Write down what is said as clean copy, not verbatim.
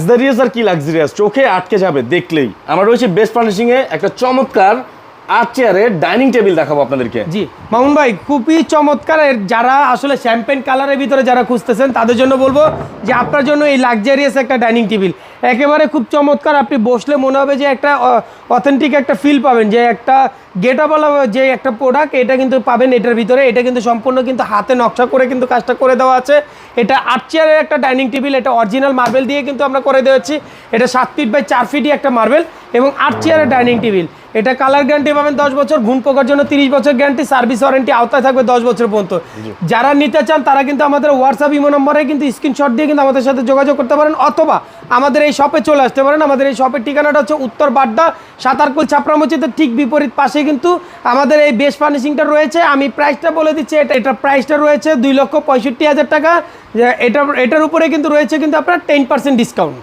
Luxurious আর কি luxurious, চোখে আটকে যাবে দেখলেই। আমরা রয়েছে বেস্ট ফার্নিশিং এ, একটা চমৎকার 8 চেয়ারের ডাইনিং টেবিল দেখাবো আপনাদেরকে। জি মামুন ভাই, খুবই চমৎকার। যারা আসলে শ্যাম্পেন কালারের ভিতরে যারা খুঁজতেছেন তাদের জন্য বলবো যে আপনার জন্য এই লাক্সারিয়াস একটা ডাইনিং টেবিল একেবারে খুব চমৎকার। আপনি বসলে মনে হবে যে একটা অথেন্টিক একটা ফিল পাবেন, যে একটা গেটআপওয়ালা যে একটা প্রোডাক্ট এটা কিন্তু পাবেন এটার ভিতরে। এটা কিন্তু সম্পূর্ণ কিন্তু হাতে নকশা করে কিন্তু কাজটা করে দেওয়া আছে। এটা 8 চেয়ারের একটা ডাইনিং টেবিল, এটা অরিজিনাল মার্বেল দিয়ে কিন্তু আমরা করে দিয়েছি। এটা 7 ফিট বাই 4 ফিটই একটা মার্বেল এবং 8 চেয়ারের ডাইনিং টেবিল। এটা কালার গ্যারান্টি পাবেন 10 বছর, ঘুণ পোকার জন্য 30 বছর গ্যারান্টি, সার্ভিস ওয়ারেন্টি আওতায় থাকবে 10 বছর পর্যন্ত। যারা নিতে চান তারা কিন্তু আমাদের হোয়াটসঅ্যাপ ইমো নম্বরে কিন্তু স্ক্রিনশট দিয়ে কিন্তু আমাদের সাথে যোগাযোগ করতে পারেন, অথবা আমাদের এই শপে চলে আসতে পারেন। আমাদের এই শপের ঠিকানাটা হচ্ছে উত্তর বাড্ডা সাতারকুল ছাপড়া মসজিদের ঠিক বিপরীত পাশে কিন্তু আমাদের এই বেস্ট ফার্নিশিংটা রয়েছে। আমি প্রাইসটা বলে দিচ্ছি, এটার প্রাইসটা রয়েছে 2,65,000 টাকা। এটার উপরে কিন্তু রয়েছে কিন্তু আপনার 10% ডিসকাউন্ট।